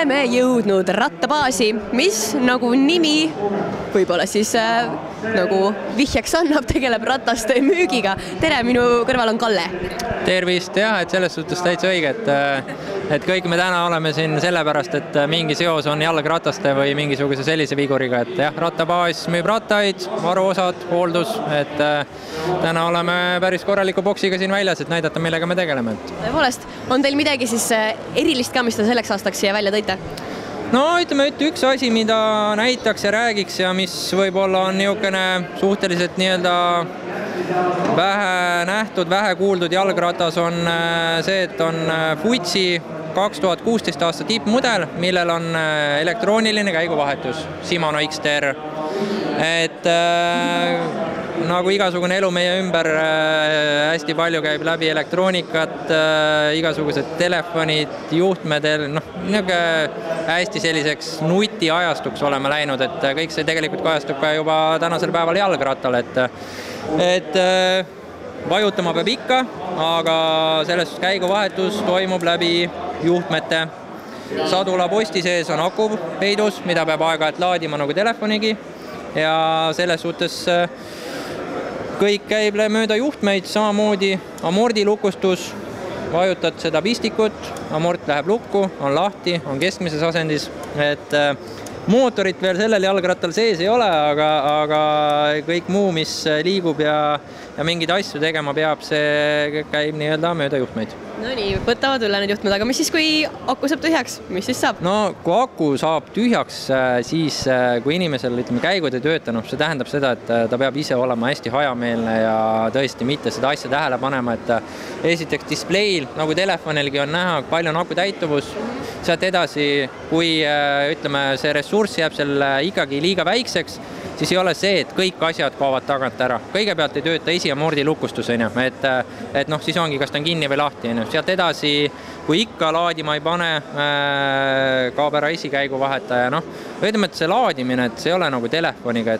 oleme jõudnud rattabaasi, mis nagu nimi võib-olla siis nagu vihjeks annab, tegeleb rataste müügiga. Tere, minu kõrval on Kalle. Tervist, jah, et selles suhtes täitsa õige, et kõik me täna oleme siin sellepärast, et mingi seos on jalgrataste või mingisuguse sellise viguriga, et jah, rattabaas müüb rattaid, varuosad, hooldus, et täna oleme päris korraliku boksiga siin väljas, et näidata, millega me tegeleme. Tõepoolest, on teil midagi siis erilist ka, mis te selleks aastaks siia välja tõite? No ütleme, et üks asi, mida näitaks ja räägiks ja mis võib-olla on niisugune suhteliselt nii-öelda vähe nähtud, vähe kuuldud jalgratas on see, et on Futsi 2016 aasta tippmudel, millel on elektrooniline käiguvahetus, Shimano XTR. Et nagu igasugune elu meie ümber, hästi palju käib läbi elektroonikat, igasugused telefonid, juhtmedel, hästi selliseks nutiajastuks oleme läinud, et kõik see tegelikult kajastub ka juba tänasel päeval jalgrattal, et vajutama peab ikka, aga selles käiguvahetus toimub läbi juhtmete. Sadula posti sees on aku peidus, mida peab aeg-ajalt laadima nagu telefonigi ja selles suhtes kõik käib mööda juhtmeid, samamoodi amordilukustus, vajutad seda pistikut, amort läheb lukku, on lahti, on keskmises asendis, et mootorit veel sellel jalgrattal sees ei ole, aga kõik muu, mis liigub ja mingeid asju tegema peab, see käib nii-öelda mööda juhtmeid. No nii, võtavad üle need juhtmed, aga mis siis, kui aku saab tühjaks? Mis siis saab? No kui aku saab tühjaks, siis kui inimesel käigud ei tööta, see tähendab seda, et ta peab ise olema hästi hajameelne ja tõesti mitte seda asja tähele panema, et esiteks displeil, nagu telefonilgi on näha, palju on aku täituvus, sealt edasi, kui ütleme, see ressurss jääb seal ikkagi liiga väikseks, siis ei ole see, et kõik asjad kaovad tagant ära. Kõigepealt ei tööta esiamordi lukustus, et siis ongi, kas ta on kinni või lahti. Sealt edasi, kui ikka laadima ei pane, kaob ära esikäiguvahetaja. Ütleme, et see laadimine, et see ei ole nagu telefoniga,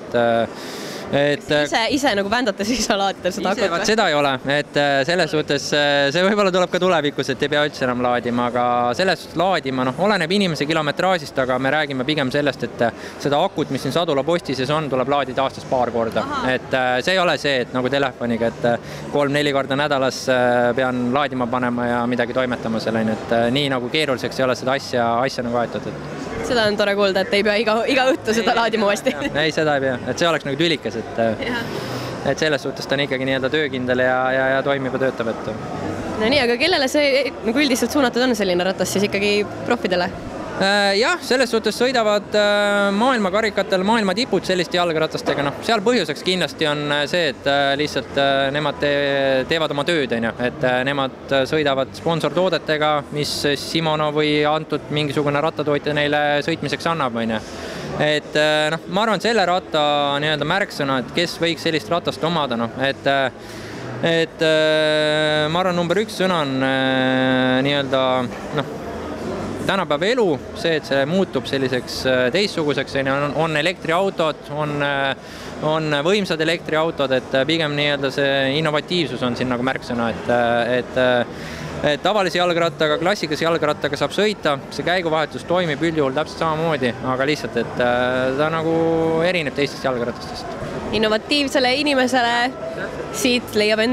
ise nagu vändate siis laadida seda akut või? Seda ei ole, et selles suhtes see võib-olla tuleb ka tulevikus, et ei pea üldse enam laadima, aga selles suhtes laadima, oleneb inimese kilometraažist, aga me räägime pigem sellest, et seda akut, mis siin Sadula posti sees on, tuleb laadida aastas paar korda. Et see ei ole see, et nagu telefoniga, et 3-4 korda nädalas pean laadima panema ja midagi toimetama selle, et nii nagu keeruliseks ei ole seda asja nagu aetud. Seda on tore kuulda, et ei pea iga õhtu seda laadima uuesti. Ei, seda ei pea, et see oleks nagu tülikas, et selles suhtes ta on ikkagi nii-öelda töökindel ja toimib ja töötab. No nii, aga kellele see nagu üldiselt suunatud on selline ratas siis ikkagi profidele? Jah, selles suhtes sõidavad maailmakarikatel maailma tipud selliste jalgratastega. Seal põhjuseks kindlasti on see, et lihtsalt nemad teevad oma tööd, et nemad sõidavad sponsortoodetega, mis Shimano või antud mingisugune rattatootja neile sõitmiseks annab. Et ma arvan, et selle ratta nii-öelda märksõna, et kes võiks sellist ratast omada, et ma arvan, number 1 sõna on nii-öelda tänapäeva elu, see, et see muutub selliseks teistsuguseks, on elektriautod, on võimsad elektriautod, et pigem nii-öelda see innovatiivsus on siin nagu märksõna, et tavalise jalgrattaga, klassikalise jalgrattaga saab sõita, see käiguvahetus toimib üldjuhul täpselt samamoodi, aga lihtsalt, et ta nagu erineb teistest jalgratastest. Innovatiivsele inimesele siit leiab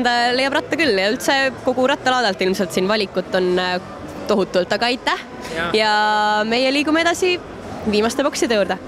ratta küll ja üldse kogu rattalaadalt ilmselt siin valikut on tohutult, aga aitäh ja meie liigume edasi viimaste bokside juurde.